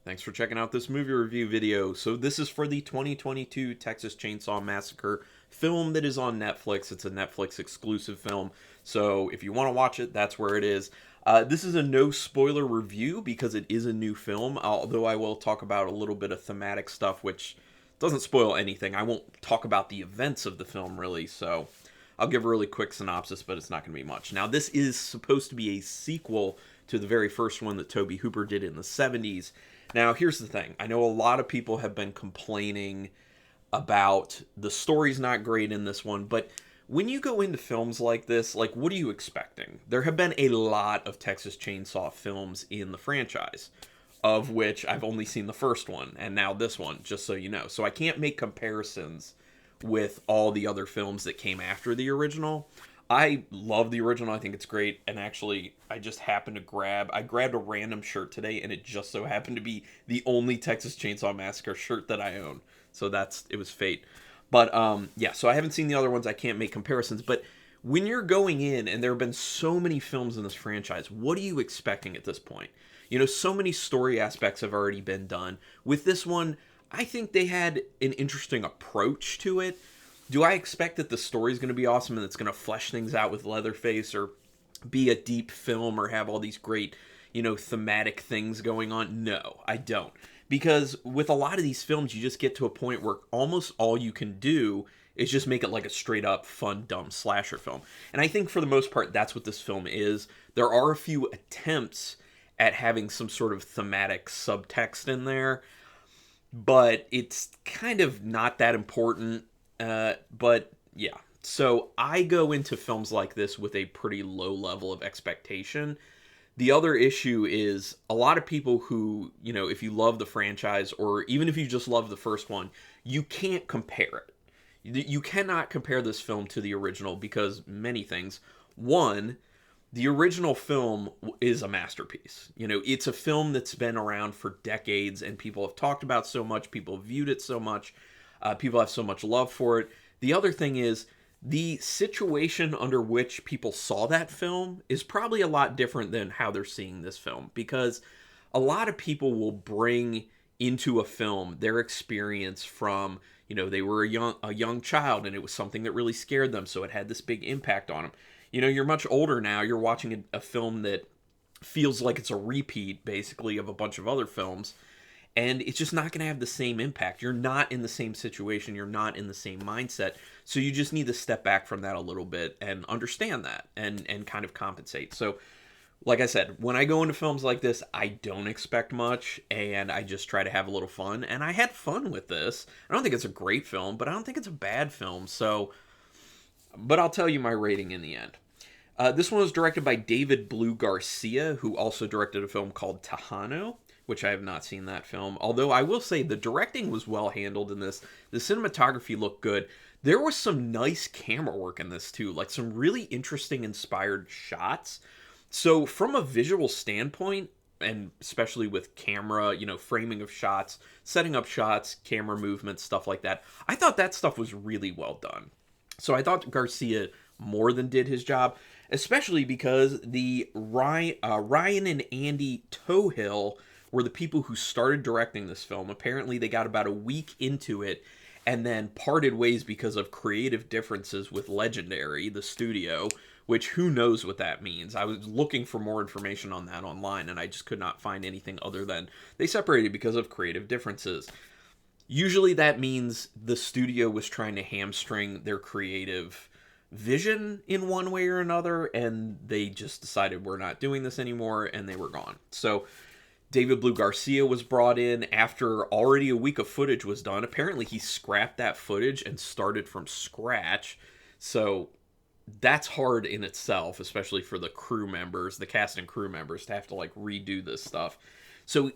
Thanks for checking out this movie review video. So this is for the 2022 Texas Chainsaw Massacre film that is on Netflix. It's a Netflix exclusive film. So if you want to watch it, that's where it is. This is a no spoiler review because it is a new film, although I will talk about a little bit of thematic stuff, which doesn't spoil anything. I won't talk about the events of the film, really, so I'll give a really quick synopsis, but it's not going to be much. Now, this is supposed to be a sequel to the very first one that Tobe Hooper did in the 70s. Now, here's the thing. I know a lot of people have been complaining about the story's not great in this one, but when you go into films like this, like, what are you expecting? There have been a lot of Texas Chainsaw films in the franchise, of which I've only seen the first one, and now this one, just so you know. So I can't make comparisons with all the other films that came after the original. I love the original. I think it's great. And actually, I just happened to I grabbed a random shirt today, and it just so happened to be the only Texas Chainsaw Massacre shirt that I own. So it was fate. But yeah, so I haven't seen the other ones. I can't make comparisons. But when you're going in, and there have been so many films in this franchise, what are you expecting at this point? You know, so many story aspects have already been done. With this one, I think they had an interesting approach to it. Do I expect that the story's going to be awesome and it's going to flesh things out with Leatherface or be a deep film or have all these great, thematic things going on? No, I don't. Because with a lot of these films, you just get to a point where almost all you can do is just make it like a straight up fun, dumb slasher film. And I think for the most part, that's what this film is. There are a few attempts at having some sort of thematic subtext in there, but it's kind of not that important. But yeah, so I go into films like this with a pretty low level of expectation. The other issue is a lot of people who, if you love the franchise or even if you just love the first one, you can't compare it. You cannot compare this film to the original because many things. One, the original film is a masterpiece. It's a film that's been around for decades and people have talked about so much, people have viewed it so much. People have so much love for it. The other thing is, the situation under which people saw that film is probably a lot different than how they're seeing this film, because a lot of people will bring into a film their experience from, they were a young child and it was something that really scared them, so it had this big impact on them. You're much older now, you're watching a film that feels like it's a repeat, basically, of a bunch of other films. And it's just not going to have the same impact. You're not in the same situation. You're not in the same mindset. So you just need to step back from that a little bit and understand that and kind of compensate. So, like I said, when I go into films like this, I don't expect much. And I just try to have a little fun. And I had fun with this. I don't think it's a great film, but I don't think it's a bad film. So, but I'll tell you my rating in the end. This one was directed by David Blue Garcia, who also directed a film called Tejano, which I have not seen that film. Although I will say the directing was well handled in this. The cinematography looked good. There was some nice camera work in this too, like some really interesting inspired shots. So from a visual standpoint, and especially with camera, framing of shots, setting up shots, camera movements, stuff like that, I thought that stuff was really well done. So I thought Garcia more than did his job, especially because the Ryan and Andy Tohill were the people who started directing this film. Apparently they got about a week into it and then parted ways because of creative differences with Legendary, the studio, which who knows what that means. I was looking for more information on that online and I just could not find anything other than they separated because of creative differences. Usually that means the studio was trying to hamstring their creative vision in one way or another, and they just decided we're not doing this anymore, and they were gone. So David Blue Garcia was brought in after already a week of footage was done. Apparently he scrapped that footage and started from scratch. So that's hard in itself, especially for the crew members, the cast and crew members, to have to redo this stuff. So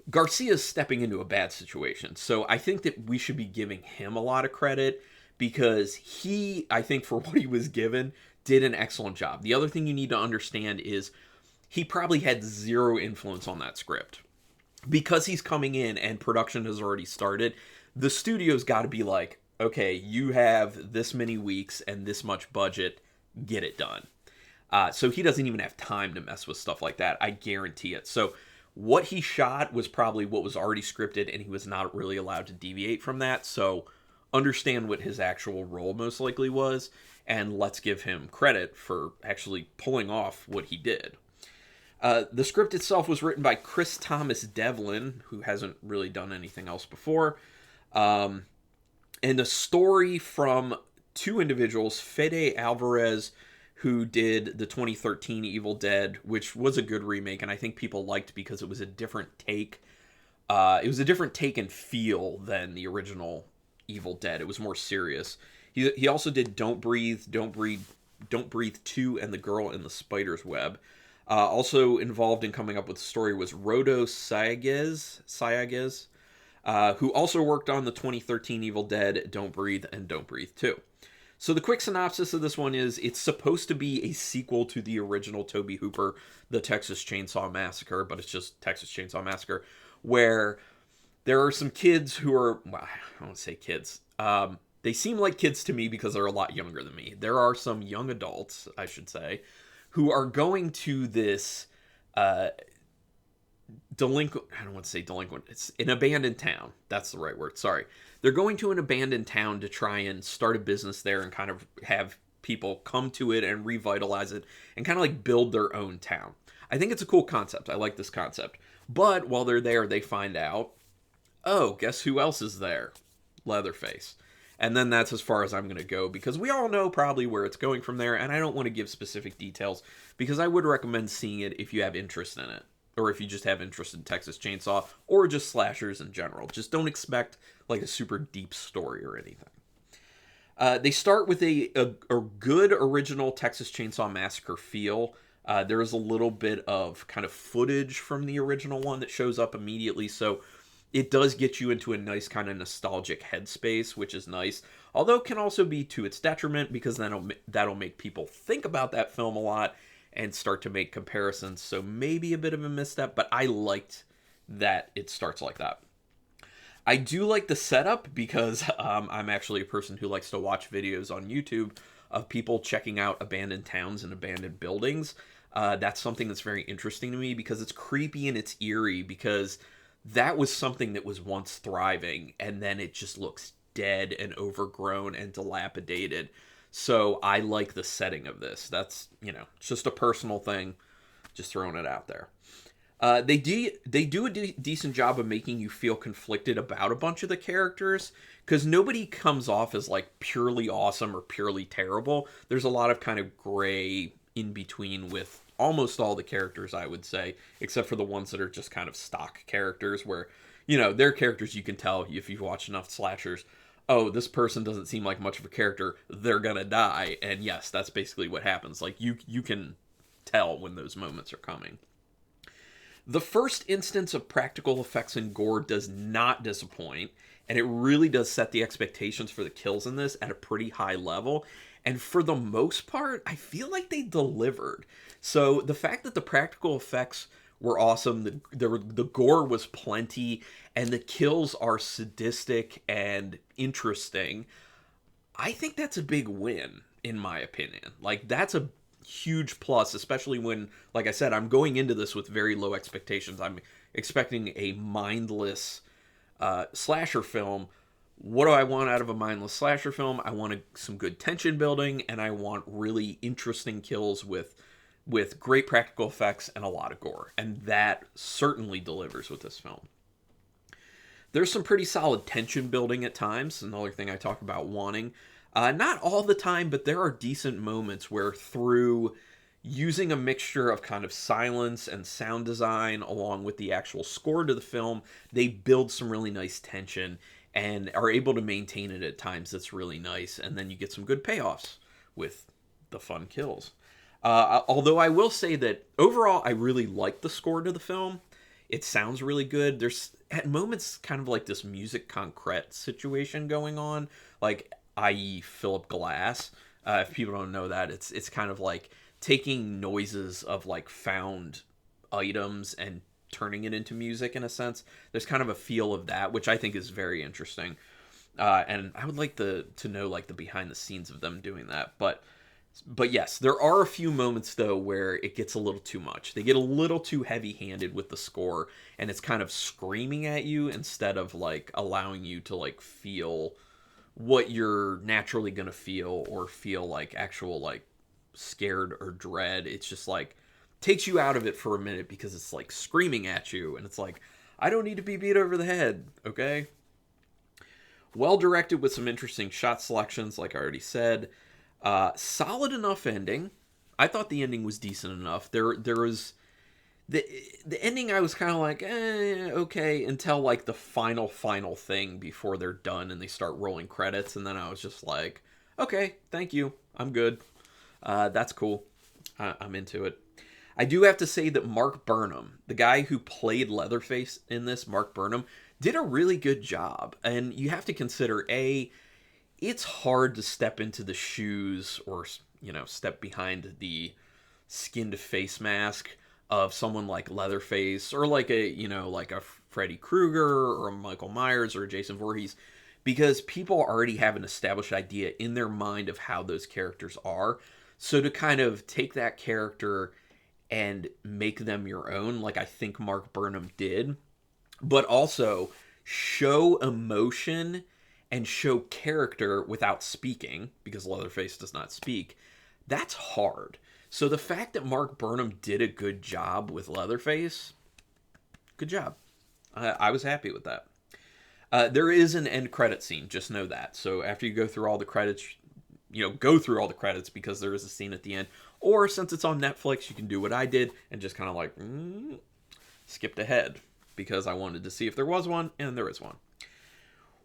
Garcia's stepping into a bad situation. So I think that we should be giving him a lot of credit because he, I think for what he was given, did an excellent job. The other thing you need to understand is he probably had zero influence on that script. Because he's coming in and production has already started, the studio's got to be like, okay, you have this many weeks and this much budget, get it done. So he doesn't even have time to mess with stuff like that. I guarantee it. So What he shot was probably what was already scripted, and he was not really allowed to deviate from that. So understand what his actual role most likely was, and let's give him credit for actually pulling off what he did. The script itself was written by Chris Thomas Devlin, who hasn't really done anything else before. And the story from two individuals, Fede Alvarez, who did the 2013 Evil Dead, which was a good remake, and I think people liked because it was a different take. It was a different take and feel than the original Evil Dead. It was more serious. He also did Don't Breathe, Don't Breathe 2, and The Girl in the Spider's Web. Also involved in coming up with the story was Rodo Sayagues, who also worked on the 2013 Evil Dead, Don't Breathe, and Don't Breathe 2. So the quick synopsis of this one is it's supposed to be a sequel to the original Tobe Hooper, The Texas Chainsaw Massacre, but it's just Texas Chainsaw Massacre, where there are some kids who are, well, I don't want to say kids. They seem like kids to me because they're a lot younger than me. There are some young adults, I should say, who are going to this delinquent, I don't want to say delinquent, it's an abandoned town. That's the right word, sorry. They're going to an abandoned town to try and start a business there and kind of have people come to it and revitalize it and kind of like build their own town. I think it's a cool concept. I like this concept. But while they're there, they find out, oh, guess who else is there? Leatherface. And then that's as far as I'm going to go, because we all know probably where it's going from there, and I don't want to give specific details, because I would recommend seeing it if you have interest in it, or if you just have interest in Texas Chainsaw, or just slashers in general. Just don't expect like a super deep story or anything. They start with a good original Texas Chainsaw Massacre feel. There is a little bit of kind of footage from the original one that shows up immediately, so it does get you into a nice kind of nostalgic headspace, which is nice. Although it can also be to its detriment, because that'll make people think about that film a lot and start to make comparisons. So maybe a bit of a misstep, but I liked that it starts like that. I do like the setup because I'm actually a person who likes to watch videos on YouTube of people checking out abandoned towns and abandoned buildings. That's something that's very interesting to me because it's creepy and it's eerie, because that was something that was once thriving, and then it just looks dead and overgrown and dilapidated. So I like the setting of this. That's, it's just a personal thing. Just throwing it out there. They do a decent job of making you feel conflicted about a bunch of the characters, because nobody comes off as like purely awesome or purely terrible. There's a lot of kind of gray in between with almost all the characters, I would say, except for the ones that are just kind of stock characters where, they're characters you can tell if you've watched enough slashers, oh, this person doesn't seem like much of a character, they're gonna die. And yes, that's basically what happens. Like, you can tell when those moments are coming. The first instance of practical effects and gore does not disappoint, and it really does set the expectations for the kills in this at a pretty high level. And for the most part, I feel like they delivered. So the fact that the practical effects were awesome, the gore was plenty, and the kills are sadistic and interesting, I think that's a big win, in my opinion. Like, that's a huge plus, especially when, like I said, I'm going into this with very low expectations. I'm expecting a mindless slasher film. What do I want out of a mindless slasher film? I want some good tension building, and I want really interesting kills with great practical effects and a lot of gore. And that certainly delivers with this film. There's some pretty solid tension building at times, another thing I talk about wanting. Not all the time, but there are decent moments where, through using a mixture of kind of silence and sound design along with the actual score to the film, they build some really nice tension and are able to maintain it at times. That's really nice. And then you get some good payoffs with the fun kills. Although I will say that overall, I really like the score to the film. It sounds really good. There's at moments kind of like this musique concrète situation going on, like i.e. Philip Glass. If people don't know that, it's kind of like taking noises of like found items and turning it into music in a sense. There's kind of a feel of that, which I think is very interesting. And I would like to know like the behind the scenes of them doing that. But But yes, there are a few moments though where it gets a little too much. They get a little too heavy-handed with the score, and it's kind of screaming at you instead of like allowing you to like feel what you're naturally going to feel, or feel like actual like scared or dread. It's just like takes you out of it for a minute because it's like screaming at you, and it's like, I don't need to be beat over the head, okay? Well directed with some interesting shot selections, like I already said. Solid enough ending. I thought the ending was decent enough. There was the ending. I was kind of like, okay, until like the final thing before they're done and they start rolling credits, and then I was just like, okay, thank you, I'm good. That's cool. I'm into it. I do have to say that Mark Burnham, the guy who played Leatherface in this, Mark Burnham, did a really good job. And you have to consider, it's hard to step into the shoes, or, step behind the skinned face mask of someone like Leatherface, or like a Freddy Krueger or a Michael Myers or a Jason Voorhees, because people already have an established idea in their mind of how those characters are. So to kind of take that character and make them your own, like I think Mark Burnham did, but also show emotion and show character without speaking, because Leatherface does not speak, that's hard. So the fact that Mark Burnham did a good job with Leatherface, good job. I was happy with that. There is an end credit scene, just know that. So after you go through all the credits, go through all the credits, because there is a scene at the end. Or since it's on Netflix, you can do what I did and just kind of like skipped ahead, because I wanted to see if there was one, and there is one.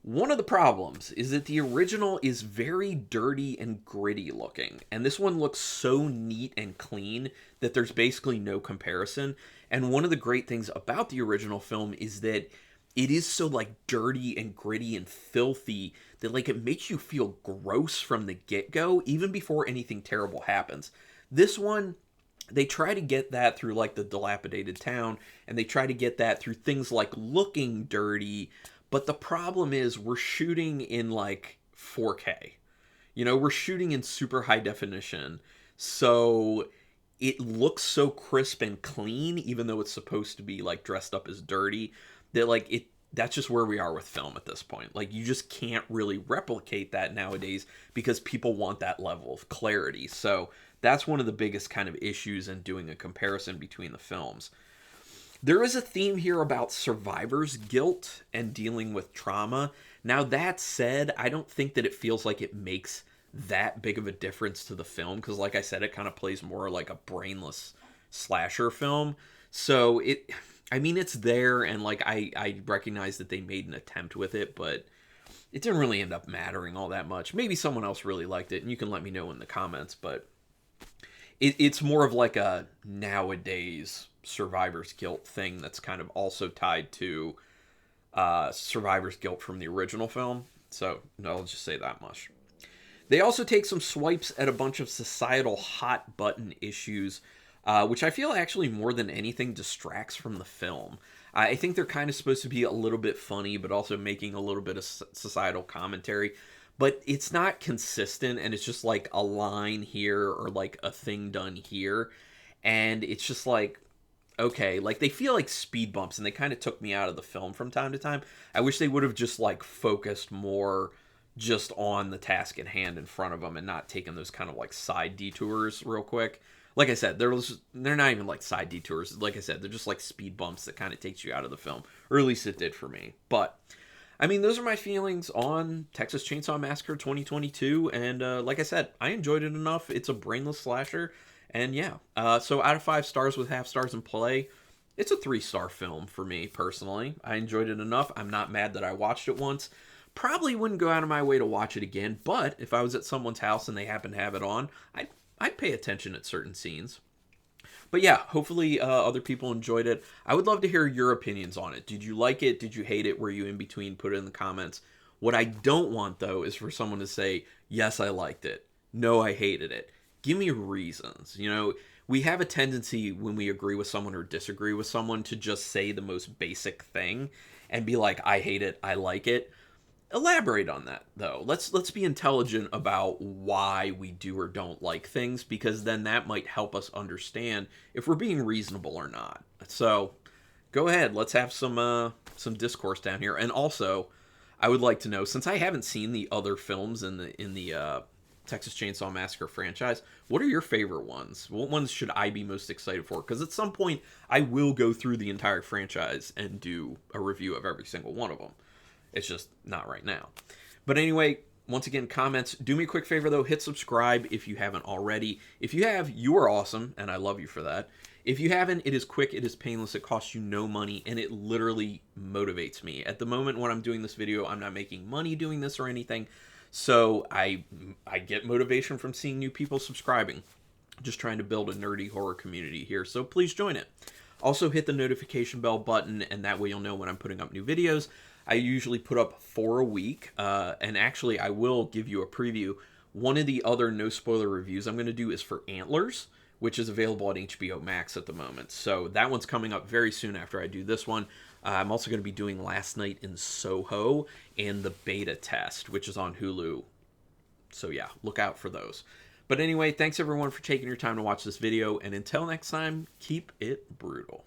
One of the problems is that the original is very dirty and gritty looking, and this one looks so neat and clean that there's basically no comparison. And one of the great things about the original film is that it is so like dirty and gritty and filthy that like it makes you feel gross from the get-go, even before anything terrible happens. This one, they try to get that through like the dilapidated town, and they try to get that through things like looking dirty. But the problem is we're shooting in like 4K. We're shooting in super high definition. So it looks so crisp and clean, even though it's supposed to be like dressed up as dirty, that like that's just where we are with film at this point. Like, you just can't really replicate that nowadays because people want that level of clarity. So that's one of the biggest kind of issues in doing a comparison between the films. There is a theme here about survivor's guilt and dealing with trauma. Now, that said, I don't think that it feels like it makes that big of a difference to the film, because like I said, it kind of plays more like a brainless slasher film. So it's there, and like I recognize that they made an attempt with it, but it didn't really end up mattering all that much. Maybe someone else really liked it, and you can let me know in the comments, but it's more of like a nowadays survivor's guilt thing that's kind of also tied to survivor's guilt from the original film. So I'll just say that much. They also take some swipes at a bunch of societal hot button issues, which I feel actually more than anything distracts from the film. I think they're kind of supposed to be a little bit funny, but also making a little bit of societal commentary. But it's not consistent, and it's just like a line here or like a thing done here. And it's just like, okay, like they feel like speed bumps, and they kind of took me out of the film from time to time. I wish they would have just like focused more just on the task at hand in front of them and not taking those kind of like side detours real quick. Like I said, they're not even like side detours. Like I said, they're just like speed bumps that kind of takes you out of the film, or at least it did for me. But I mean, those are my feelings on Texas Chainsaw Massacre 2022, and like I said, I enjoyed it enough. It's a brainless slasher, and yeah. So out of 5 stars with half stars in play, it's a 3-star film for me personally. I enjoyed it enough. I'm not mad that I watched it once. Probably wouldn't go out of my way to watch it again, but if I was at someone's house and they happen to have it on, I'd pay attention at certain scenes. But yeah, hopefully other people enjoyed it. I would love to hear your opinions on it. Did you like it? Did you hate it? Were you in between? Put it in the comments. What I don't want, though, is for someone to say, yes, I liked it. No, I hated it. Give me reasons. We have a tendency when we agree with someone or disagree with someone to just say the most basic thing and be like, I hate it, I like it. Elaborate on that though. Let's be intelligent about why we do or don't like things, because then that might help us understand if we're being reasonable or not. So, go ahead. Let's have some discourse down here. And also, I would like to know, since I haven't seen the other films in the Texas Chainsaw Massacre franchise, what are your favorite ones? What ones should I be most excited for? Because at some point, I will go through the entire franchise and do a review of every single one of them. It's just not right now. But anyway, once again, comments. Do me a quick favor, though. Hit subscribe if you haven't already. If you have, you are awesome, and I love you for that. If you haven't, it is quick, it is painless, it costs you no money, and it literally motivates me. At the moment when I'm doing this video, I'm not making money doing this or anything, so I get motivation from seeing new people subscribing. Just trying to build a nerdy horror community here, so please join it. Also hit the notification bell button, and that way you'll know when I'm putting up new videos. I usually put up 4 a week, and actually I will give you a preview. One of the other no spoiler reviews I'm going to do is for Antlers, which is available on HBO Max at the moment. So that one's coming up very soon after I do this one. I'm also going to be doing Last Night in Soho and the beta test, which is on Hulu. So yeah, look out for those. But anyway, thanks everyone for taking your time to watch this video, and until next time, keep it brutal.